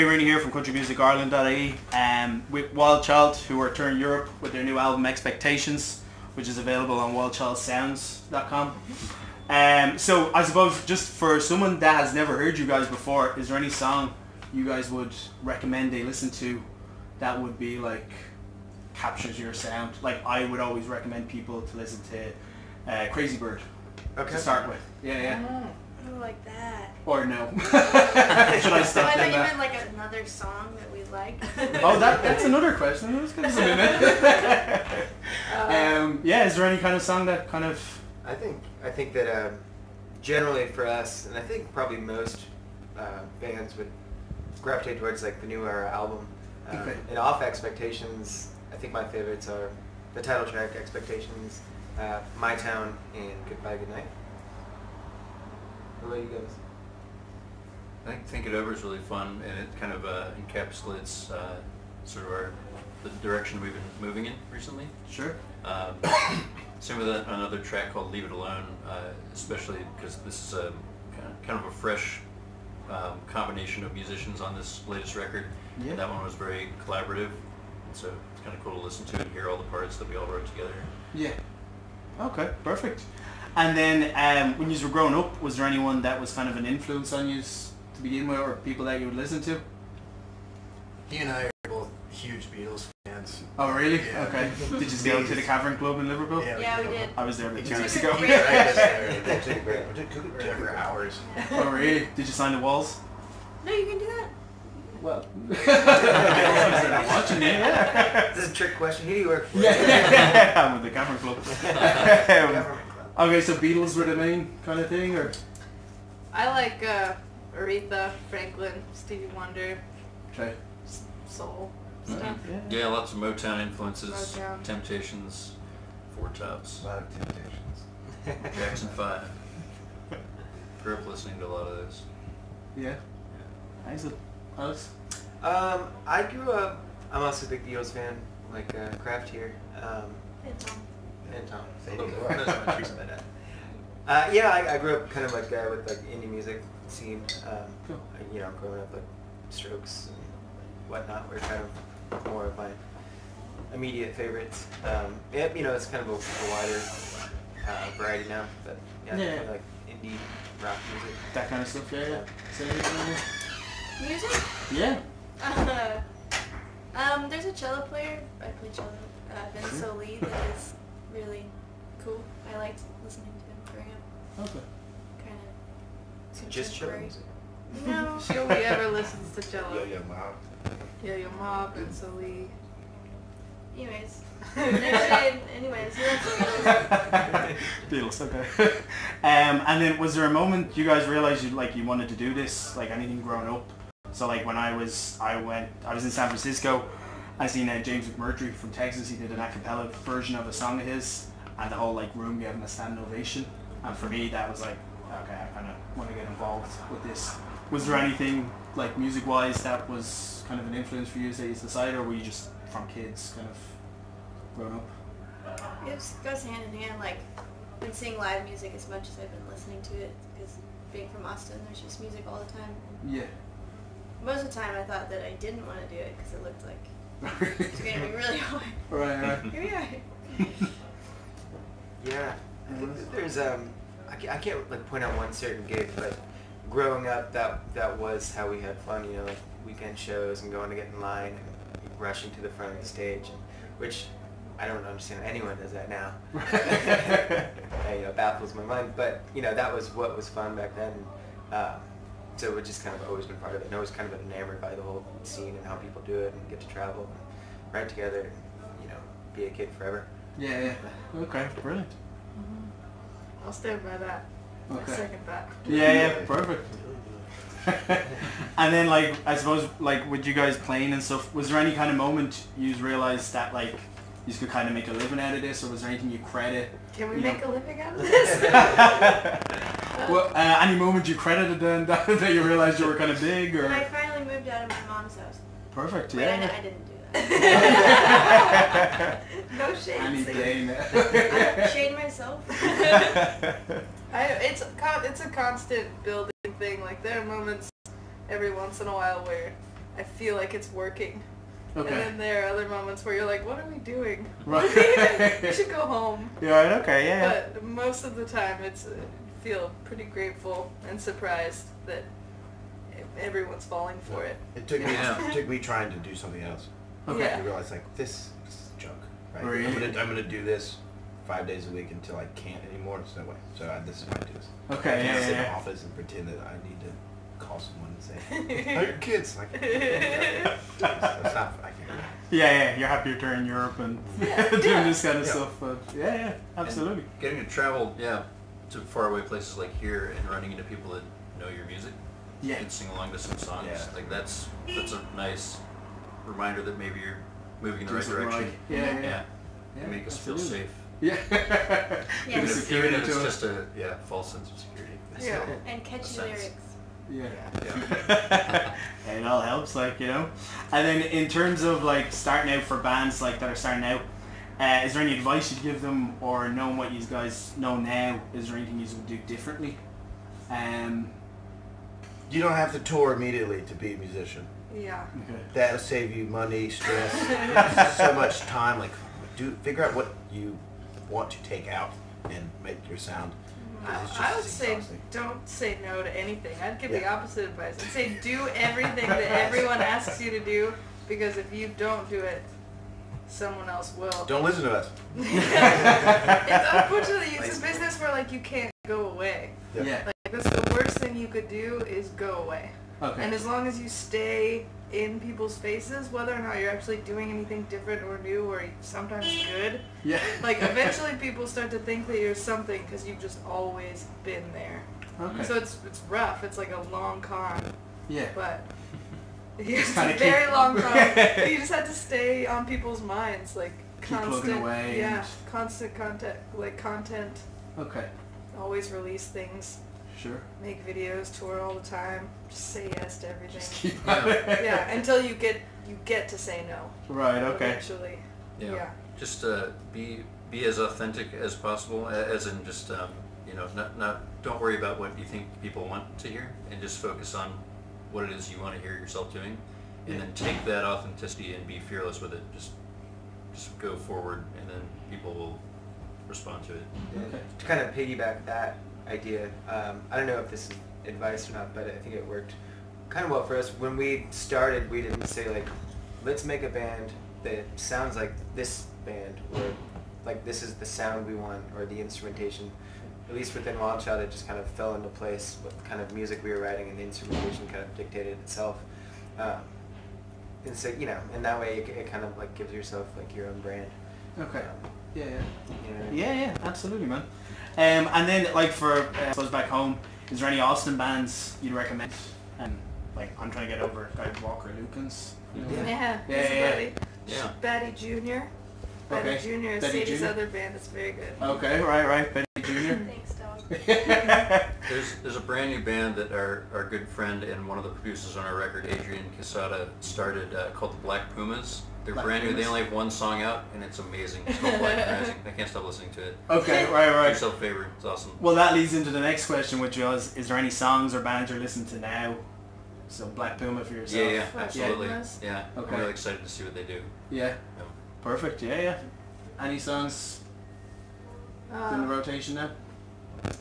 Ray Rooney here from countrymusicireland.ie with Wild Child, who are touring Europe with their new album Expectations, which is available on wildchildsounds.com. So I suppose just for someone that has never heard you guys before, is there any song you guys would recommend they listen to that would be like captures your sound? Like I would always recommend people to listen to Crazy Bird to start with. Yeah. Oh, like that. Or no. Should I stop I thought doing you that? meant like another song that we like. Oh, that's another question. Let's give us a minute. Yeah, is there any kind of song that kind of... I think that generally for us, and I think probably most bands would gravitate towards like the newer album. And off Expectations, I think my favorites are the title track Expectations, My Town, and Goodbye Goodnight. What about you guys? I think It Over is really fun, and it kind of encapsulates sort of the direction we've been moving in recently. Sure. Same with another track called Leave It Alone, especially because this is a kind of a fresh combination of musicians on this latest record. Yeah. And that one was very collaborative, and so it's kind of cool to listen to and hear all the parts that we all wrote together. Yeah. Okay, perfect. And then when you were growing up, was there anyone that was kind of an influence on you to begin with, or people that you would listen to? He and I are both huge Beatles fans. Oh really? Yeah. Okay. Did you go to the Cavern Club in Liverpool? Yeah, we did. I was there like 2 weeks It's ago. great. We did for hours. Oh really? Did you sign the walls? No, you can do that. Well, I'm watching it. Yeah. This is a trick question. Who do you work for? Yeah. I'm with the Cavern Club. Government club. Okay, so Beatles were the main kind of thing, or? I like Aretha Franklin, Stevie Wonder, Okay. soul stuff. Yeah, lots of Motown influences, Motown. Temptations, Four Tops, A lot of Temptations. Jackson 5. Grew up listening to a lot of those. Yeah. Nice. Alice? I grew up, I'm also a big Beatles fan, like Kraft here. And Tom. And Tom. Say A little it. bit. Not so much Teresa, but, yeah, I grew up kind of like with like indie music scene. Cool. You know, growing up like Strokes and whatnot were kind of more of my immediate favorites. Yeah, you know, it's kind of a wider variety now, but yeah, Yeah. definitely like indie rock music. That kind of stuff, yeah. Say anything? Music? Yeah. There's a cello player. I play cello. Ben Lee, that is really cool. I liked listening to him growing up. Okay. Is Kind of it just cello contemporary. music? No. She only ever listens to cello. Yo-Yo Mob. Yo-Yo Mob and Lee. Anyways. Anyways, he likes Beatles. Beatles, okay. And then was there a moment you guys realized you wanted to do this, like anything growing up? So like when I was in San Francisco, I seen James McMurtry from Texas. He did an a cappella version of a song of his, and the whole like room gave him a standing ovation. And for me, that was like, okay, I kind of want to get involved with this. Was there anything like music-wise that was kind of an influence for you as you decided, or were you just from kids kind of growing up? It just goes hand in hand. Like, I've been seeing live music as much as I've been listening to it, because being from Austin, there's just music all the time. Yeah. Most of the time I thought that I didn't want to do it because it looked like it was going to be really hard. Right. Here we are. Yeah, I think that there's I can't like point out one certain gig, but growing up that was how we had fun. You know, like weekend shows and going to get in line and rushing to the front of the stage, which I don't understand anyone does that now. It baffles my mind, but you know that was what was fun back then. So it just kind of always been part of it, and I was kind of enamored by the whole scene and how people do it and get to travel and write together and, you know, be a kid forever. Yeah. Okay, brilliant. I'll stand by that. Okay. I second that. Yeah, perfect. And then like, I suppose like with you guys playing and stuff, was there any kind of moment you realized that like you could kind of make a living out of this, or was there anything you credit? Can we you make know? a living out of this? Well, any moment you credited then that you realized you were kind of big, or? When I finally moved out of my mom's house. Perfect, Wait, yeah. I didn't do that. No shade. Any day now. I shade myself. It's a constant building thing. Like there are moments every once in a while where I feel like it's working. Okay. And then there are other moments where you're like, what are we doing? Right. We should go home. Yeah, right, okay, yeah. But most of the time, it's I feel pretty grateful and surprised that everyone's falling for it. It took me. Yeah. It took me trying to do something else. Okay. Yeah. I realized like this is junk. Right. Really? I'm gonna do this 5 days a week until I can't anymore. There's no way. So this is why I do this. Okay, I can't yeah, sit in yeah. the office and pretend that I need to call someone and say, "How are your kids?" Like, that's not. I can't. Yeah, you're happier touring Europe and doing this kind of stuff. But yeah, absolutely. And getting to travel, to faraway places like here and running into people that know your music. Yeah. And sing along to some songs. Yeah. Like that's a nice reminder that maybe you're moving in the right Doing something direction. right. Yeah, Yeah. yeah. And make us feel absolutely. safe. Yeah. Yeah. Bit of Even security if it's to it. just a false sense of security. Yeah. And catchy Sense. lyrics. Yeah. Yeah. It all helps, like, you know. And then in terms of like starting out for bands like that are starting out, is there any advice you'd give them, or knowing what you guys know now, is there anything you would do differently? You don't have to tour immediately to be a musician. Yeah. Okay. That'll save you money, stress, so much time. Like, figure out what you want to take out and make your sound. 'Cause it's I just would say exhausting. don't say no to anything. I'd give the Yeah. opposite advice. I'd say do everything that everyone asks you to do, because if you don't do it, someone else will. Don't listen to us. Unfortunately, it's a business where like you can't go away. Yeah. Like that's the worst thing you could do is go away. Okay. And as long as you stay in people's faces, whether or not you're actually doing anything different or new or sometimes good, Yeah. like eventually people start to think that you're something because you've just always been there. Okay. So it's rough. It's like a long con, Yeah. but it's a kinda very keep- long con. But you just have to stay on people's minds, like Keep plugging constant, away yeah, and- constant content, like content. Okay. Always release things, Sure. make videos, tour all the time. Just say yes to everything. Just keep Yeah, until you get to say no. Right. Okay. Eventually. Yeah. Just be as authentic as possible, as in just not don't worry about what you think people want to hear, and just focus on what it is you want to hear yourself doing, and then take that authenticity and be fearless with it. Just go forward, and then people will respond to it. Okay. To kind of piggyback that idea, I don't know if this is advice or not, but I think it worked kind of well for us. When we started, we didn't say like, let's make a band that sounds like this band, or like this is the sound we want, or the instrumentation. At least within Wild Child, it just kind of fell into place with the kind of music we were writing, and the instrumentation kind of dictated itself. And so, in that way, it kind of like gives yourself like your own brand. Okay. Yeah. Yeah. You know? Yeah, absolutely, man. And then, like, for I suppose back home, is there any Austin bands you'd recommend? Like, I'm trying to get over guys Walker Lukens. You know? Yeah. Yeah, It's yeah, Batty. Yeah. Batty Jr. Batty Okay. Jr. is Batty Sadie's Jr. other band that's very good. Okay, right, Betty Jr. Thanks, dog. There's a brand new band that our good friend and one of the producers on our record, Adrian Quesada, started called the Black Pumas. They're Black brand new. They Pumas. only have one song out, and it's amazing. It's called Black Pumas. I can't stop listening to it. Okay, Do right. yourself a favor. It's awesome. Well, that leads into the next question, which was, is there any songs or bands you're listening to now? So Black Puma for yourself. Yeah, Black absolutely. Pumas. Yeah, Okay. I'm really excited to see what they do. Yeah. Yeah. Perfect. Yeah. Any songs in the rotation now?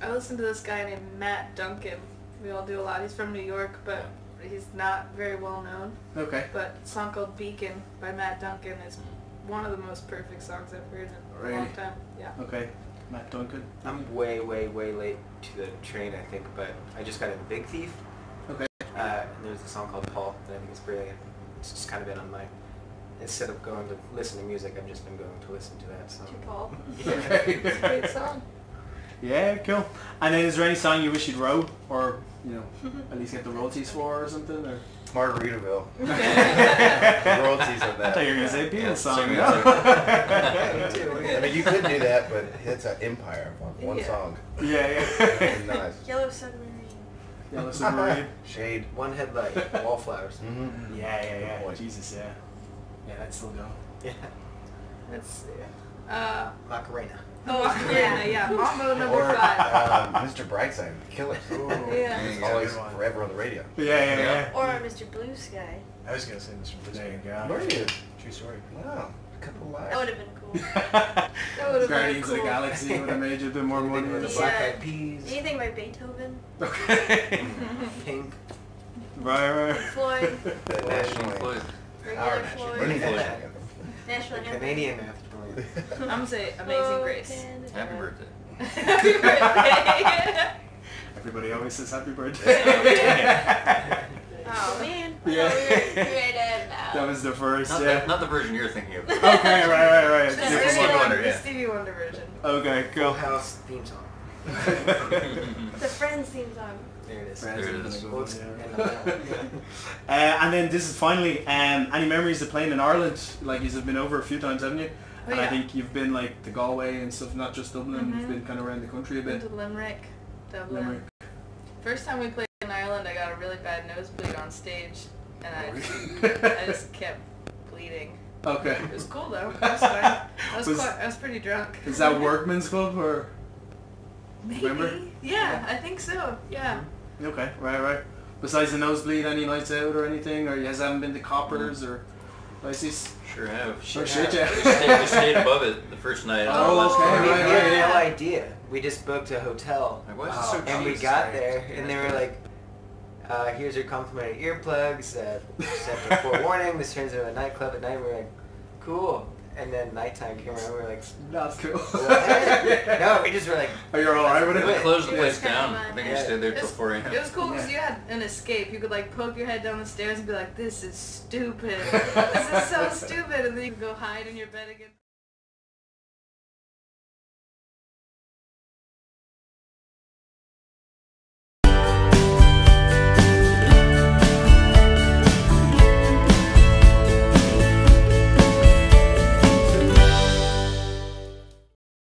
I listen to this guy named Matt Duncan. We all do a lot. He's from New York, but he's not very well known. Okay. But a song called Beacon by Matt Duncan is one of the most perfect songs I've heard in a long Really? time. Yeah. Okay. Matt Duncan. I'm way late to the train, I think, but I just got in Big Thief. Okay. And there's a song called Paul that I think is brilliant. It's just kind of been on my, instead of going to listen to music, I've just been going to listen to that song. To Paul. Okay. It's a great song. Yeah, cool. And then is there any song you wish you'd wrote, or at least get the royalties for, or something? Or Margaritaville. The royalties on I that. thought you were gonna say Beatles song. same No? I mean, you could do that, but it's an empire of one Yeah. song. yeah. It's nice. Yellow Submarine. Yellow Submarine. Shade. One Headlight, Wallflowers. Mm-hmm. Yeah. Boy. Jesus, yeah. Yeah, that's still going. Yeah. Let's see. Macarena. Yeah. Mambo number Or 5. Mr. Brightside, Killers. Yeah. It's always forever on the radio. Yeah. Or Mr. Blue Sky. I was gonna say this from There you Pittsburgh. go. Where are you? True story. Wow. A couple of That lives. would have been cool. That would have been Guardians of the cool. Galaxy would have made you a bit more Anything money. with the Yeah. Black Eyed Peas, Anything by Beethoven, Okay. Pink, Right. Floyd, the national Floyd. regular Our Floyd, national Floyd. anthem. national anthem. Canadian. I'm gonna say Amazing Grace. Broken Happy heart. birthday. Happy birthday. Everybody always says happy birthday. Oh man. Yeah. We're creative now. That was the first, Not, yeah. not the version you're thinking of. Okay, right. The Different Stevie one. Wonder, the yeah. Stevie Wonder version. Okay, Full cool. House theme song. The Friends theme song. There it is. Friends There it has is. been a good Oops. one, yeah. And then this is finally, any memories of playing in Ireland? Like, you've been over a few times, haven't you? Oh, And I yeah. think you've been like to Galway and stuff, not just Dublin. Mhm. You've been kind of around the country a Been bit. to Limerick, Dublin. Limerick. First time we played in Ireland, I got a really bad nosebleed on stage, and Oh, I just kept bleeding. Okay. It was cool though. It was fun. I was pretty drunk. Is that Workman's Club or? Maybe. Remember? Yeah, I think so. Yeah. Okay, right. Besides the nosebleed, any nights out or anything, or you guys haven't been to Coppers or places? Sure have. Oh shit, yeah. We stayed above it the first night. Oh, okay, We right, had yeah. no idea. We just booked a hotel, Like, why is it so and we cheap? got there, and they were like, "Here's your complimentary earplugs. Just after forewarning, this turns into a nightclub at night." We were like, "Cool." And then nighttime came around. We were like, That's cool. "What?" No, we just were like, Are you alright with They it? closed the It was place kinda down. mad. I think we Yeah. stayed there It till was, 4 a.m. it was cool because Yeah. you had an escape. You could like poke your head down the stairs and be like, "This is stupid. This is so stupid," and then you could go hide in your bed again.